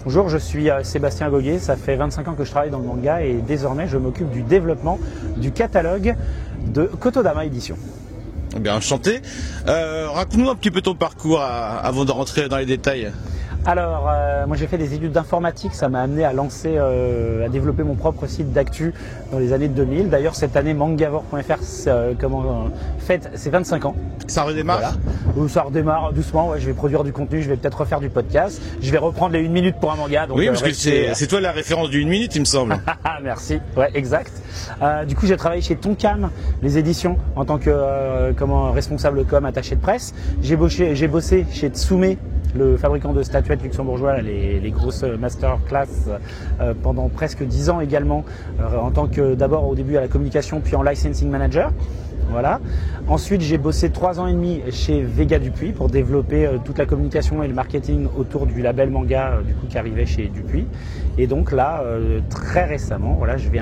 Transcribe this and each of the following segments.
Bonjour, je suis Sébastien Goguet, ça fait 25 ans que je travaille dans le manga et désormais je m'occupe du développement du catalogue de Kotodama Édition. Eh bien, enchanté. Raconte-nous un petit peu ton parcours avant de rentrer dans les détails. Alors, moi j'ai fait des études d'informatique, ça m'a amené à à développer mon propre site d'actu dans les années 2000. D'ailleurs, cette année, mangavore.fr fête ses 25 ans. Ça redémarre Voilà. Ça redémarre doucement, ouais, je vais produire du contenu, je vais peut-être refaire du podcast. Je vais reprendre les 1 minute pour un manga. Donc, oui, parce que c'est toi la référence du 1 minute, il me semble. Merci, ouais, exact. Du coup, j'ai travaillé chez Tonkam, les éditions, en tant que responsable com, attaché de presse. J'ai bossé chez Tsume, le fabricant de statuettes luxembourgeois, les grosses masterclass, pendant presque 10 ans également, en tant que d'abord au début à la communication, puis en licensing manager. Voilà. Ensuite, j'ai bossé 3 ans et demi chez Vega Dupuis pour développer toute la communication et le marketing autour du label manga du coup qui arrivait chez Dupuis. Et donc là, très récemment, voilà, je vais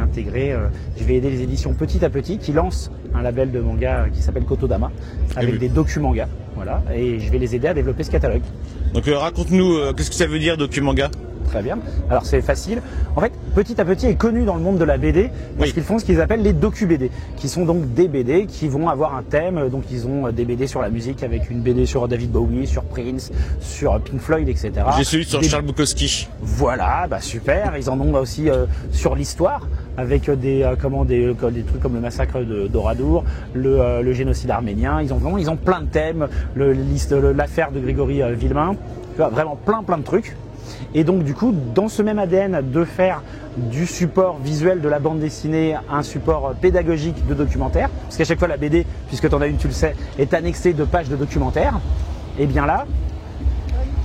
aider les éditions petit à petit qui lancent un label de manga qui s'appelle Kotodama avec des docu-mangas. Voilà, et je vais les aider à développer ce catalogue. Donc raconte-nous, qu'est-ce que ça veut dire docu-manga ? Très bien. Alors c'est facile. En fait, petit à petit est connu dans le monde de la BD parce qu'ils font ce qu'ils appellent les docu-BD, qui sont donc des BD qui vont avoir un thème. Donc ils ont des BD sur la musique avec une BD sur David Bowie, sur Prince, sur Pink Floyd, etc. J'ai celui sur Charles Bukowski. Voilà, bah super. Ils en ont aussi sur l'histoire avec des trucs comme le massacre d'Oradour, le génocide arménien. Ils ont plein de thèmes. L'affaire de Grégory Villemain. Tu vois, vraiment plein de trucs. Et donc du coup, dans ce même ADN de faire du support visuel de la bande dessinée un support pédagogique de documentaire, parce qu'à chaque fois la BD, puisque tu en as une, tu le sais, est annexée de pages de documentaire, et bien là,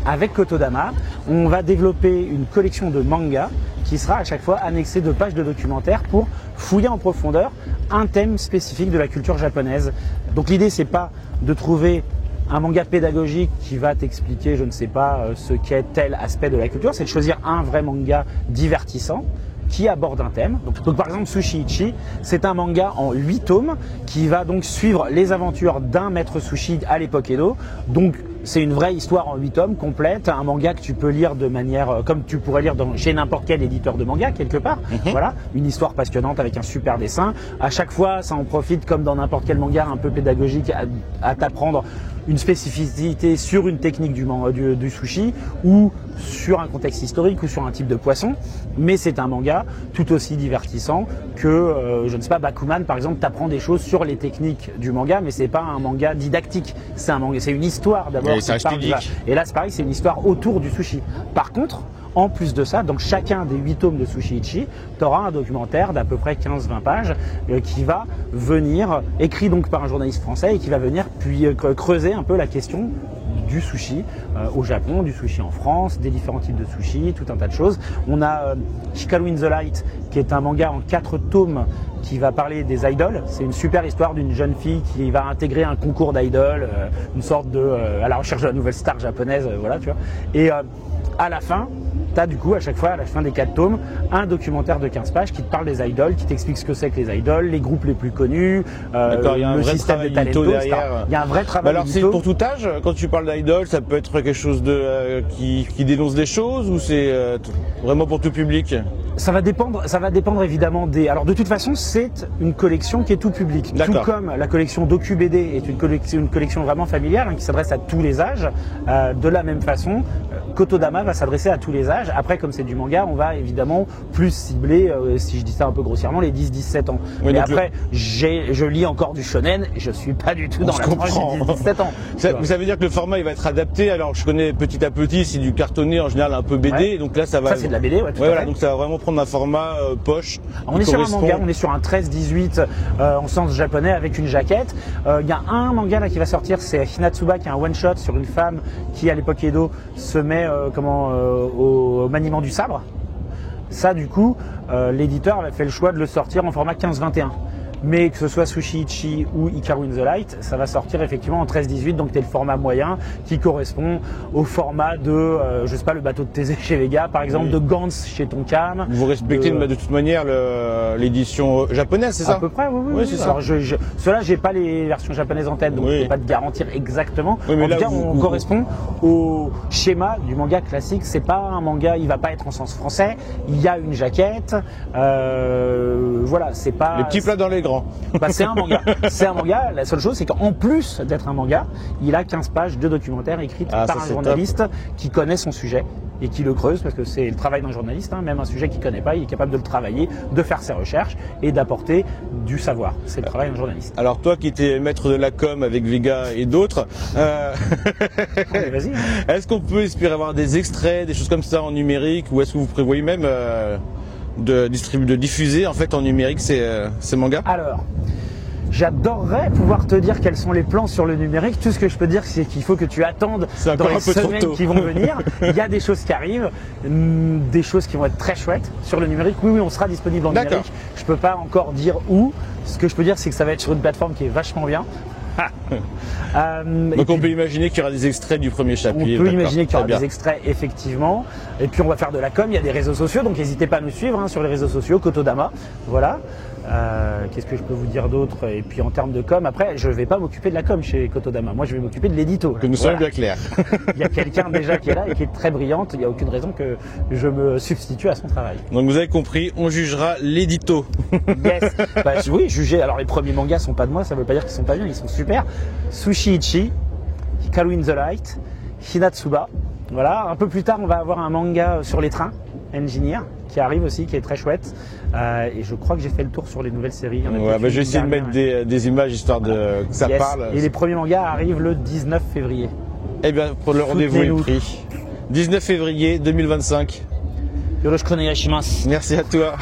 avec Kotodama, on va développer une collection de mangas qui sera à chaque fois annexée de pages de documentaire pour fouiller en profondeur un thème spécifique de la culture japonaise. Donc l'idée, c'est pas de trouver un manga pédagogique qui va t'expliquer, je ne sais pas, ce qu'est tel aspect de la culture, c'est de choisir un vrai manga divertissant qui aborde un thème. Donc par exemple, Sushi Ichi, c'est un manga en 8 tomes qui va donc suivre les aventures d'un maître sushi à l'époque Edo. Donc c'est une vraie histoire en 8 tomes complète, un manga que tu peux lire de manière comme tu pourrais lire chez n'importe quel éditeur de manga quelque part. Voilà, une histoire passionnante avec un super dessin. À chaque fois, ça en profite comme dans n'importe quel manga un peu pédagogique à t'apprendre une spécificité sur une technique du sushi ou sur un contexte historique ou sur un type de poisson, mais c'est un manga tout aussi divertissant que, je ne sais pas, Bakuman par exemple t'apprend des choses sur les techniques du manga, mais c'est pas un manga didactique, c'est un manga, c'est une histoire d'abord. Et là c'est pareil, c'est une histoire autour du sushi. Par contre, en plus de ça, dans chacun des 8 tomes de Sushi Ichi, tu auras un documentaire d'à peu près 15-20 pages qui va venir, écrit donc par un journaliste français, et qui va venir puis creuser un peu la question du sushi au Japon, du sushi en France, des différents types de sushi, tout un tas de choses. On a Hikaru in the Light, qui est un manga en 4 tomes qui va parler des idoles. C'est une super histoire d'une jeune fille qui va intégrer un concours d'idoles, une sorte à la recherche de la nouvelle star japonaise, voilà, tu vois. Et à la fin, tu as du coup à chaque fois, à la fin des 4 tomes, un documentaire de 15 pages qui te parle des idoles, qui t'explique ce que c'est que les idoles, les groupes les plus connus, le système de talento derrière. Il y a un vrai travail. Alors c'est pour tout âge, quand tu parles d'idoles, ça peut être quelque chose qui dénonce des choses ou c'est vraiment pour tout public ? Ça va dépendre évidemment des... Alors de toute façon, c'est une collection qui est tout public. Tout comme la collection Docu BD est une collection vraiment familiale qui s'adresse à tous les âges. De la même façon, Kotodama va s'adresser à tous les âges. Après, comme c'est du manga, on va évidemment plus cibler, si je dis ça un peu grossièrement, les 10-17 ans. Oui, mais après, je lis encore du shonen et je suis pas du tout dans la tranche des 10-17 ans. Ça veut dire que le format il va être adapté. Alors je connais petit à petit, c'est du cartonné en général un peu BD. Ouais. Donc là, ça va... Ça c'est de la BD, ouais, tout à fait. Voilà, donc ça va vraiment prendre un format poche. On est sur un manga, on est sur un 13-18 en sens japonais avec une jaquette. Il y a un manga là qui va sortir, c'est Hinatsuba, qui est un one shot sur une femme qui à l'époque Edo se met au maniement du sabre. Ça du coup, l'éditeur avait fait le choix de le sortir en format 15-21. mais que ce soit Sushi Ichi ou Hikaru in the Light, ça va sortir effectivement en 13-18, donc tu es le format moyen qui correspond au format de, je sais pas, le bateau de Thésée chez Vega, par exemple, de Gantz chez Tonkam. Vous respectez de toute manière l'édition japonaise, c'est ça? À peu près, oui, c'est ça. Alors, ceux-là, j'ai pas les versions japonaises en tête, donc je peux pas te garantir exactement. Oui, mais en là, tout cas, on correspond au schéma du manga classique. C'est pas un manga, il va pas être en sens français. Il y a une jaquette, voilà, c'est pas. Les petits plats dans les grands. Bah, c'est un manga. C'est un manga. La seule chose, c'est qu'en plus d'être un manga, il a 15 pages de documentaire écrites par un journaliste qui connaît son sujet et qui le creuse, parce que c'est le travail d'un journaliste, hein, même un sujet qu'il connaît pas, il est capable de le travailler, de faire ses recherches et d'apporter du savoir. C'est le travail d'un journaliste. Alors toi qui étais maître de la com avec Vega et d'autres, Vas-y. Est-ce qu'on peut espérer avoir des extraits, des choses comme ça en numérique, ou est-ce que vous prévoyez même de diffuser en fait en numérique ces mangas? Alors, j'adorerais pouvoir te dire quels sont les plans sur le numérique. Tout ce que je peux dire, c'est qu'il faut que tu attendes dans les semaines qui vont venir. Il y a des choses qui arrivent, des choses qui vont être très chouettes sur le numérique. Oui, on sera disponible en numérique. Je peux pas encore dire où. Ce que je peux dire, c'est que ça va être sur une plateforme qui est vachement bien. Donc on peut imaginer qu'il y aura des extraits du premier chapitre. On peut imaginer qu'il y aura des extraits, effectivement. Et puis on va faire de la com, il y a des réseaux sociaux, donc n'hésitez pas à nous suivre sur les réseaux sociaux, Kotodama. Voilà. Qu'est-ce que je peux vous dire d'autre? Et puis en termes de com, après, je ne vais pas m'occuper de la com chez Kotodama. Moi, je vais m'occuper de l'édito. Que nous soyons bien clairs. Il y a quelqu'un déjà qui est là et qui est très brillante. Il n'y a aucune raison que je me substitue à son travail. Donc vous avez compris, on jugera l'édito. Yes. Bah, oui, juger. Alors les premiers mangas sont pas de moi, ça ne veut pas dire qu'ils sont pas bien, ils sont super. Sushi Ichi, Hikaru in the Light, Hinatsuba. Voilà. Un peu plus tard, on va avoir un manga sur les trains, Engineer, qui arrive aussi, qui est très chouette. Et je crois que j'ai fait le tour sur les nouvelles séries. Ouais, je vais essayer de mettre des images histoire que ça parle. Et les premiers mangas arrivent le 19 février. Eh bien, pour le rendez-vous est pris. 19 février 2025. Yoroshiku onegai shimasu. Merci à toi.